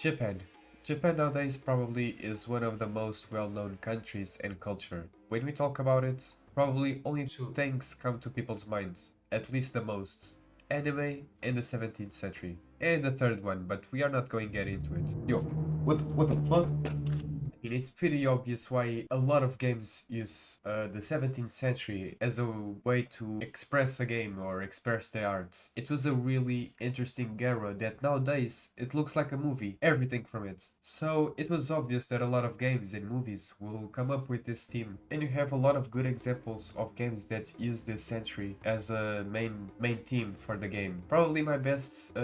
Japan. Japan nowadays probably is one of the most well-known countries and culture. When we talk about it, probably only two things come to people's minds, at least the most. Anime in the 17th century. And the third one, but we are not going to get into it. Yo, what the fuck? It's pretty obvious why a lot of games use the 17th century as a way to express a game or express the art. It was a really interesting era that nowadays it looks like a movie, everything from it. So it was obvious that a lot of games and movies will come up with this theme. And you have a lot of good examples of games that use this century as a main theme for the game. Probably my best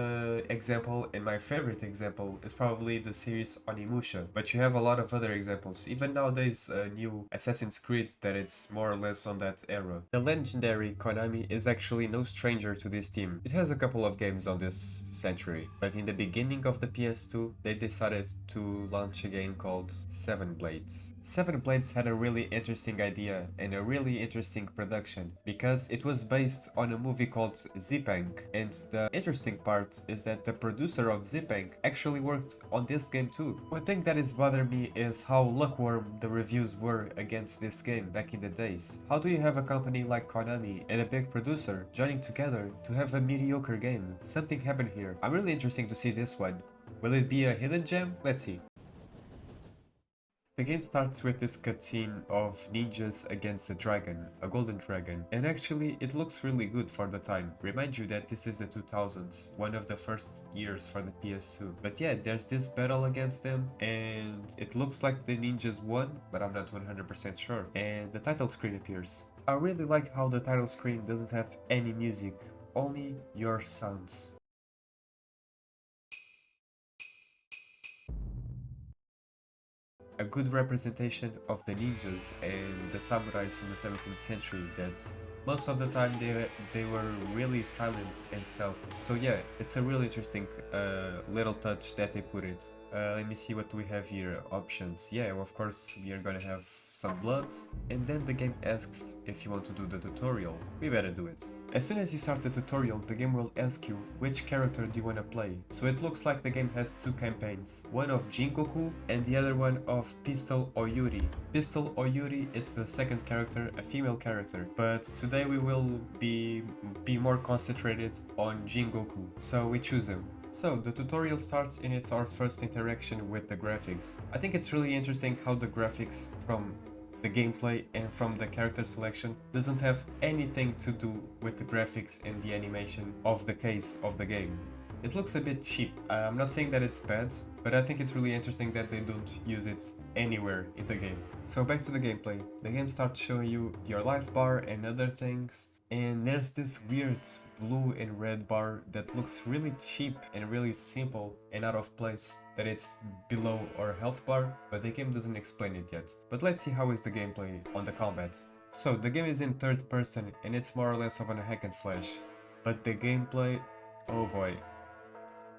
example and my favorite example is probably the series Onimusha, but you have a lot of other examples. Even nowadays, new Assassin's Creed that it's more or less on that era. The legendary Konami is actually no stranger to this theme. It has a couple of games on this century, but in the beginning of the PS2, they decided to launch a game called Seven Blades. Seven Blades had a really interesting idea and a really interesting production because it was based on a movie called Zipang, and the interesting part is that the producer of Zipang actually worked on this game too. One thing that is bothering me is how lukewarm the reviews were against this game back in the days. How do you have a company like Konami and a big producer joining together to have a mediocre game? Something happened here. I'm really interested to see this one. Will it be a hidden gem? Let's see. The game starts with this cutscene of ninjas against a dragon, a golden dragon, and actually it looks really good for the time. Remind you that this is the 2000s, one of the first years for the PS2. But yeah, there's this battle against them, and it looks like the ninjas won, but I'm not 100% sure. And the title screen appears. I really like how the title screen doesn't have any music, only your sounds. A good representation of the ninjas and the samurais from the 17th century that most of the time they were really silent and stealth. So yeah, it's a really interesting little touch that they put it. Let me see what we have here. Options. Yeah, of course we are gonna have some blood, and then the game asks if you want to do the tutorial. We better do it. As soon as you start the tutorial, the game will ask you which character do you want to play. So it looks like the game has two campaigns, one of Jingoku and the other one of Pistol Oyuri. Pistol Oyuri, it's the second character, a female character, but today we will be more concentrated on Jingoku, so we choose him. So the tutorial starts and it's our first interaction with the graphics. I think it's really interesting how the graphics from the gameplay and from the character selection doesn't have anything to do with the graphics and the animation of the case of the game. It looks a bit cheap. I'm not saying that it's bad, but I think it's really interesting that they don't use it anywhere in the game. So back to the gameplay. The game starts showing you your life bar and other things, and there's this weird blue and red bar that looks really cheap and really simple and out of place, that it's below our health bar, but the game doesn't explain it yet. But let's see how is the gameplay on the combat. So the game is in third person and it's more or less of a hack and slash, but the gameplay, oh boy,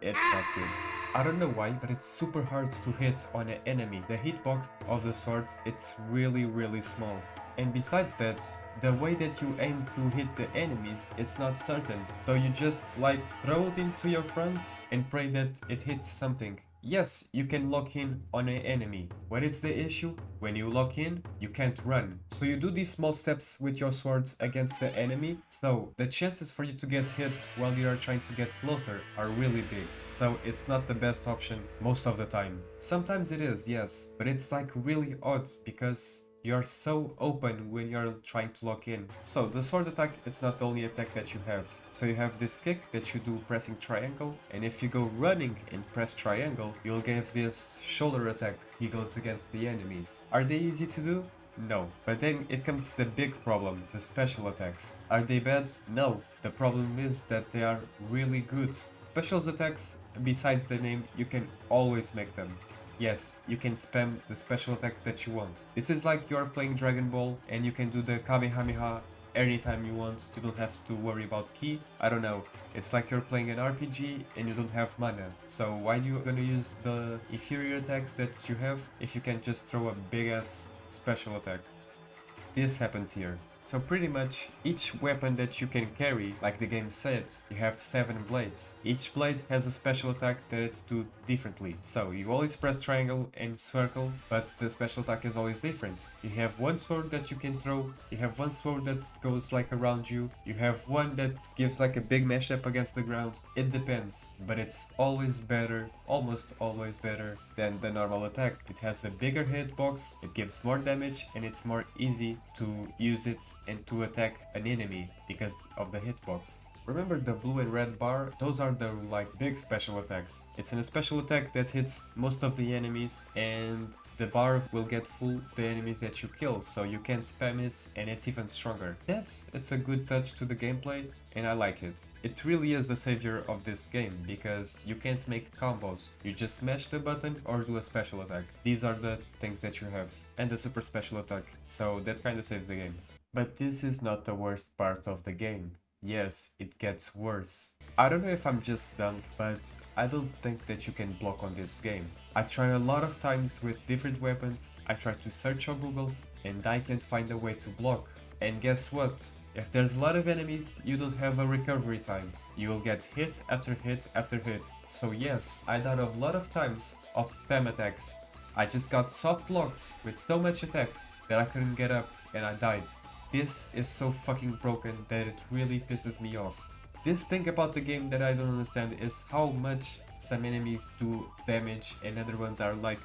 it's not good. I don't know why, but it's super hard to hit on an enemy. The hitbox of the swords, it's really small. And besides that, the way that you aim to hit the enemies, it's not certain. So you just like throw it into your front and pray that it hits something. Yes, you can lock in on an enemy. What is the issue? When you lock in, you can't run. So you do these small steps with your swords against the enemy, so the chances for you to get hit while you are trying to get closer are really big. So it's not the best option most of the time. Sometimes it is, yes, but it's like really odd because you're so open when you're trying to lock in. So the sword attack, it's not the only attack that you have. So you have this kick that you do pressing triangle, and if you go running and press triangle, you'll get this shoulder attack. He goes against the enemies. Are they easy to do? No. But then it comes the big problem, the special attacks. Are they bad? No. The problem is that they are really good. Special attacks, besides the name, you can always make them. Yes, you can spam the special attacks that you want. This is like you're playing Dragon Ball and you can do the Kamehameha anytime you want. You don't have to worry about ki. I don't know. It's like you're playing an RPG and you don't have mana. So why are you gonna use the inferior attacks that you have if you can just throw a big ass special attack? This happens here. So pretty much each weapon that you can carry, like the game says, you have 7 blades. Each blade has a special attack that it's do differently. So you always press triangle and circle, but the special attack is always different. You have one sword that you can throw, you have one sword that goes like around you, you have one that gives like a big mashup against the ground. It depends, but it's always better, almost always better than the normal attack. It has a bigger hitbox, it gives more damage, and it's more easy to use it and to attack an enemy because of the hitbox. Remember the blue and red bar? Those are the like big special attacks. It's a special attack that hits most of the enemies and the bar will get full the enemies that you kill, so you can spam it and it's even stronger. It's a good touch to the gameplay and I like it. It really is the savior of this game because you can't make combos. You just smash the button or do a special attack. These are the things that you have and the super special attack, so that kinda saves the game. But this is not the worst part of the game. Yes, it gets worse. I don't know if I'm just dumb, but I don't think that you can block on this game. I tried a lot of times with different weapons, I tried to search on Google, and I can't find a way to block. And guess what? If there's a lot of enemies, you don't have a recovery time. You will get hit after hit after hit. So yes, I died a lot of times of spam attacks. I just got soft blocked with so much attacks that I couldn't get up and I died. This is so fucking broken that it really pisses me off. This thing about the game that I don't understand is how much some enemies do damage and other ones are like,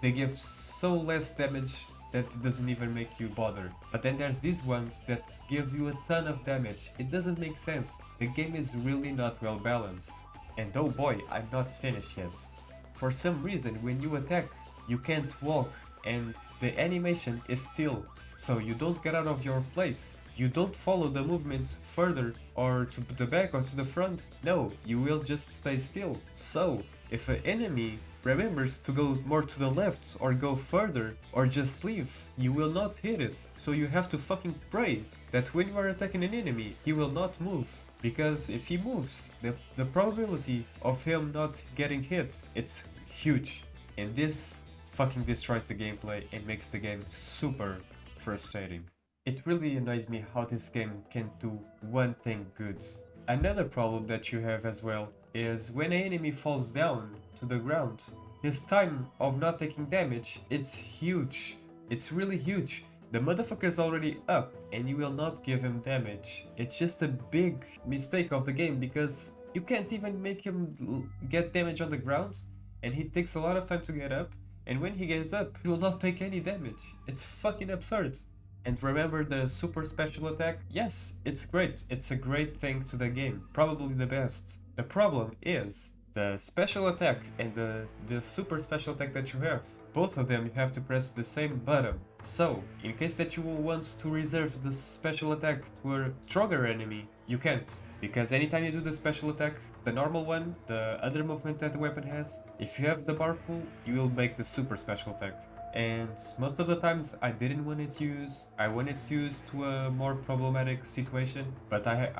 they give so less damage that it doesn't even make you bother. But then there's these ones that give you a ton of damage. It doesn't make sense. The game is really not well balanced. And oh boy, I'm not finished yet. For some reason, when you attack, you can't walk and the animation is still. So you don't get out of your place. You don't follow the movement further or to the back or to the front. No, you will just stay still. So if an enemy remembers to go more to the left or go further or just leave, you will not hit it. So you have to fucking pray that when you are attacking an enemy, he will not move. Because if he moves, the probability of him not getting hit, it's huge. And this fucking destroys the gameplay and makes the game super frustrating. It really annoys me how this game can do one thing good. Another problem that you have as well is when an enemy falls down to the ground, his time of not taking damage, it's huge. It's really huge. The motherfucker's already up and you will not give him damage. It's just a big mistake of the game because you can't even make him get damage on the ground and he takes a lot of time to get up. And when he gets up, he will not take any damage. It's fucking absurd. And remember the super special attack? Yes, it's great. It's a great thing to the game. Probably the best. The problem is the special attack and the super special attack that you have. Both of them you have to press the same button. So, in case that you want to reserve the special attack to a stronger enemy, you can't. Because anytime you do the special attack, the normal one, the other movement that the weapon has, if you have the bar full, you will make the super special attack. And most of the times I didn't want it to use. I wanted to use to a more problematic situation, but I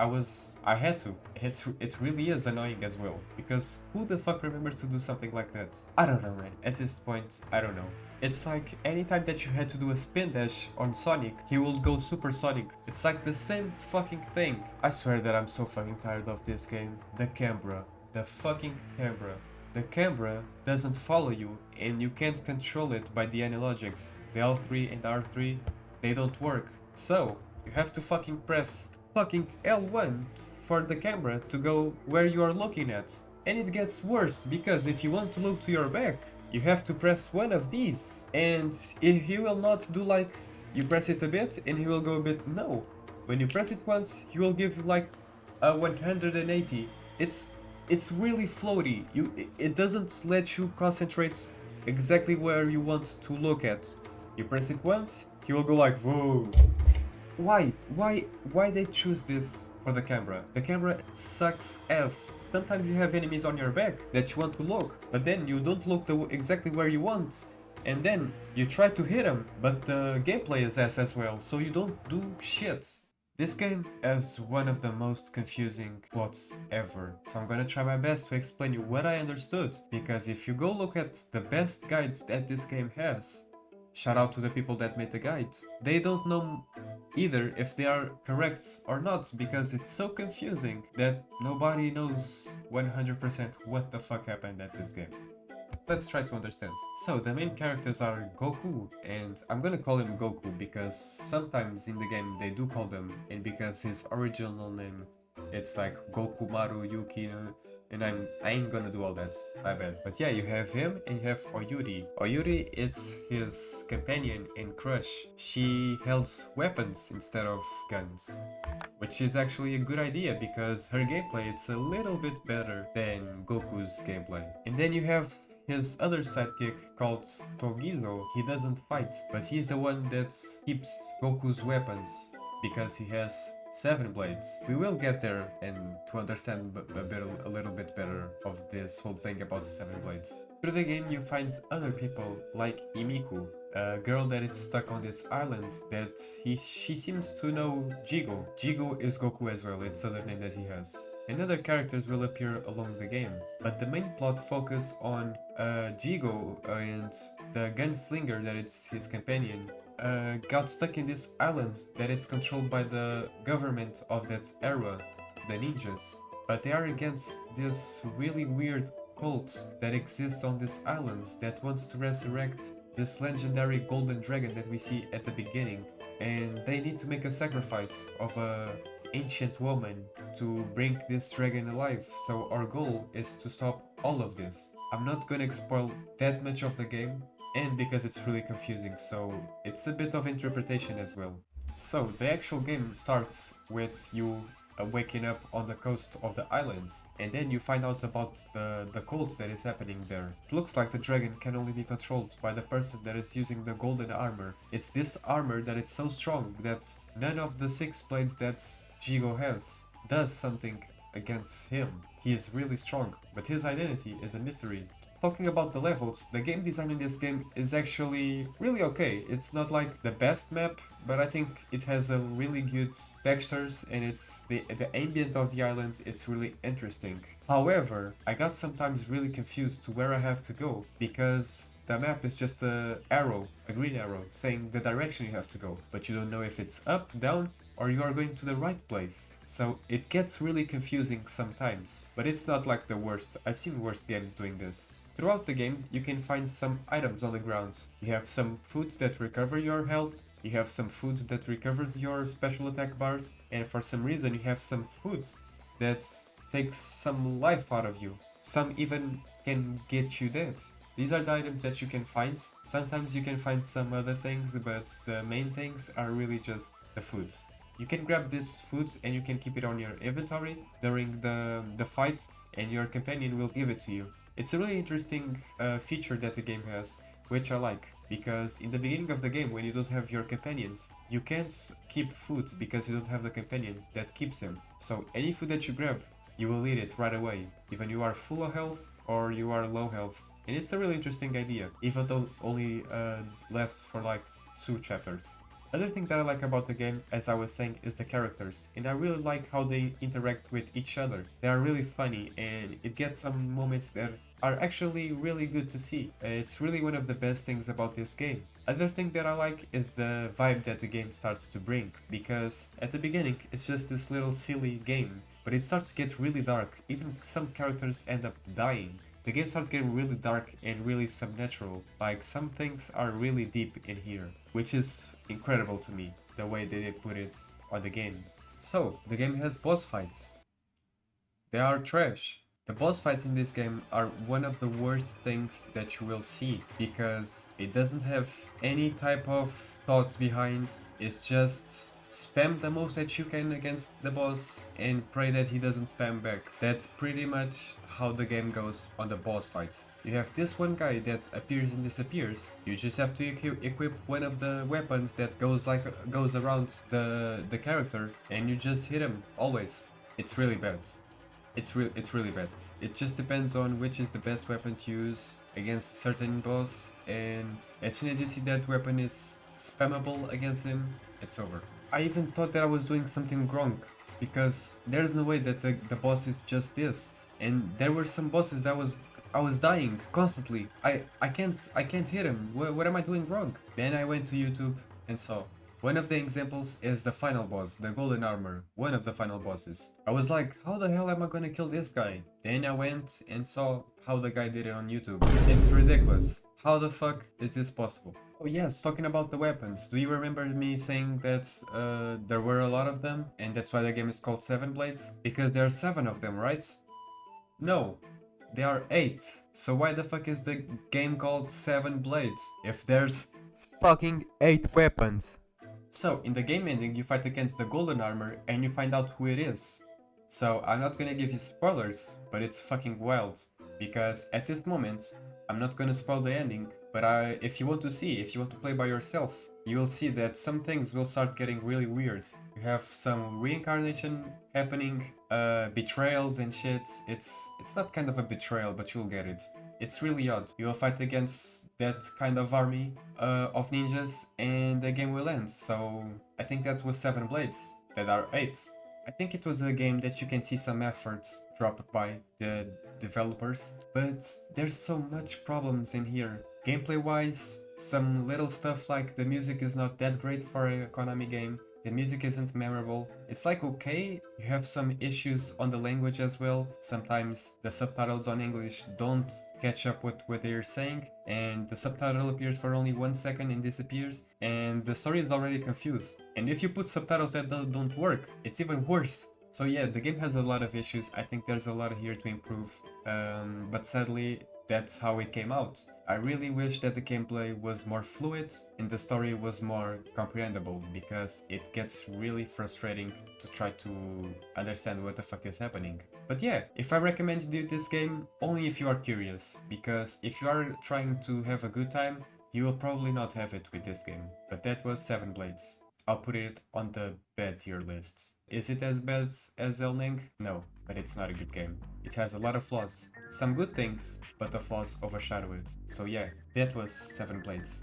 had to. It really is annoying as well, because who the fuck remembers to do something like that? I don't know, man. At this point, I don't know. It's like anytime that you had to do a spin dash on Sonic, he will go supersonic. It's like the same fucking thing. I swear that I'm so fucking tired of this game. The camera. The fucking camera. The camera doesn't follow you and you can't control it by the analogics. The L3 and R3, they don't work. So, you have to fucking press fucking L1 for the camera to go where you are looking at. And it gets worse because if you want to look to your back, you have to press one of these. And if he will not do like, you press it a bit and he will go a bit, no. When you press it once, he will give like a 180. It's really floaty. It doesn't let you concentrate exactly where you want to look at. You press it once, he will go like, whoa. Why they choose this for the camera? The camera sucks ass. Sometimes you have enemies on your back that you want to look, but then you don't look exactly where you want. And then you try to hit them, but the gameplay is ass as well, so you don't do shit. This game has one of the most confusing plots ever, so I'm gonna try my best to explain you what I understood, because if you go look at the best guides that this game has, shout out to the people that made the guide, they don't know either if they are correct or not, because it's so confusing that nobody knows 100% what the fuck happened at this game. Let's try to understand. So the main characters are Goku, and I'm gonna call him Goku because sometimes in the game they do call them, and because his original name it's like Goku Maru Yukino, and I ain't gonna do all that, my bad. But yeah, you have him and you have Oyuri. Oyuri is his companion and crush. She holds weapons instead of guns, which is actually a good idea because her gameplay it's a little bit better than Goku's gameplay. And then you have his other sidekick called Togizo. He doesn't fight, but he's the one that keeps Goku's weapons because he has 7 blades. We will get there and to understand a little bit better of this whole thing about the 7 blades. Through the game you find other people like Imiku, a girl that is stuck on this island that she seems to know Jigo. Jigo is Goku as well, it's the other name that he has. And other characters will appear along the game, but the main plot focus on Jigo and the gunslinger that it's his companion got stuck in this island that it's controlled by the government of that era, the ninjas. But they are against this really weird cult that exists on this island that wants to resurrect this legendary golden dragon that we see at the beginning. And they need to make a sacrifice of a ancient woman to bring this dragon alive. So our goal is to stop all of this. I'm not gonna spoil that much of the game, and because it's really confusing, so it's a bit of interpretation as well. So the actual game starts with you waking up on the coast of the islands, and then you find out about the cult that is happening there. It looks like the dragon can only be controlled by the person that is using the golden armor. It's this armor that it's so strong that none of the 6 blades that Jigo has does something against him. He is really strong, but his identity is a mystery. Talking about the levels, the game design in this game is actually really okay. It's not like the best map, but I think it has a really good textures and it's the ambient of the island, it's really interesting. However, I got sometimes really confused to where I have to go because the map is just a arrow, a green arrow, saying the direction you have to go, but you don't know if it's up, down, or you are going to the right place. So it gets really confusing sometimes, but it's not like the worst. I've seen worse games doing this. Throughout the game, you can find some items on the ground. You have some food that recover your health, you have some food that recovers your special attack bars, and for some reason you have some food that takes some life out of you. Some even can get you dead. These are the items that you can find. Sometimes you can find some other things, but the main things are really just the food. You can grab this food and you can keep it on your inventory during the fight, and your companion will give it to you. It's a really interesting feature that the game has, which I like, because in the beginning of the game, when you don't have your companions, you can't keep food because you don't have the companion that keeps him. So any food that you grab, you will eat it right away, even you are full of health or you are low health. And it's a really interesting idea, even though only lasts for like 2 chapters. Other thing that I like about the game, as I was saying, is the characters, and I really like how they interact with each other. They are really funny, and it gets some moments that are actually really good to see. It's really one of the best things about this game. Other thing that I like is the vibe that the game starts to bring, because at the beginning it's just this little silly game, but it starts to get really dark. Even some characters end up dying. The game starts getting really dark and really subnatural, like some things are really deep in here, which is incredible to me, the way they put it on the game. So, the game has boss fights. They are trash. The boss fights in this game are one of the worst things that you will see, because it doesn't have any type of thought behind, it's just spam the most that you can against the boss and pray that he doesn't spam back. That's pretty much how the game goes on the boss fights. You have this one guy that appears and disappears. You just have to equip one of the weapons that goes around the character, and you just hit him always. It's really bad. It's really bad. It just depends on which is the best weapon to use against a certain boss, and as soon as you see that weapon is spammable against him, it's over. I even thought that I was doing something wrong, because there's no way that the boss is just this. And there were some bosses that I was dying constantly. I can't hit him. What am I doing wrong? Then I went to YouTube and saw, One of the examples is the final boss, the golden armor, one of the final bosses. I was like, how the hell am I gonna kill this guy? Then I went and saw how the guy did it on YouTube. It's ridiculous. How the fuck is this possible? Oh yes, talking about the weapons, do you remember me saying that there were a lot of them and that's why the game is called 7 Blades? Because there are 7 of them, right? No, there are 8. So why the fuck is the game called 7 Blades if there's fucking 8 weapons? So, in the game ending, you fight against the golden armor and you find out who it is. So, I'm not gonna give you spoilers, but it's fucking wild. Because at this moment, I'm not gonna spoil the ending, but if you want to see, if you want to play by yourself, you will see that some things will start getting really weird. You have some reincarnation happening, betrayals and shit. It's not kind of a betrayal, but you'll get it. It's really odd. You'll fight against that kind of army of ninjas and the game will end. So I think that was 7 Blades. That are 8. I think it was a game that you can see some effort dropped by the developers, but there's so much problems in here. Gameplay wise, some little stuff like the music is not that great for a Konami game. The music isn't memorable. It's like okay, you have some issues on the language as well. Sometimes the subtitles on English don't catch up with what they're saying, and the subtitle appears for only 1 second and disappears, and the story is already confused. And if you put subtitles that don't work, it's even worse. So yeah, the game has a lot of issues. I think there's a lot here to improve, but sadly, that's how it came out. I really wish that the gameplay was more fluid and the story was more comprehensible, because it gets really frustrating to try to understand what the fuck is happening. But yeah, if I recommend you this game, only if you are curious, because if you are trying to have a good time, you will probably not have it with this game. But that was 7 Blades. I'll put it on the bad tier list. Is it as bad as El Ning? No, but it's not a good game. It has a lot of flaws. Some good things, but the flaws overshadow it. So yeah, that was 7 Blades.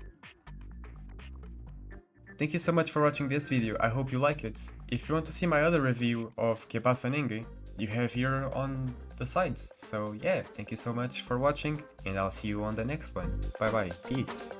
Thank you so much for watching this video, I hope you like it. If you want to see my other review of Que Pasa Ninguém, you have here on the side. So yeah, thank you so much for watching, and I'll see you on the next one. Bye bye, peace.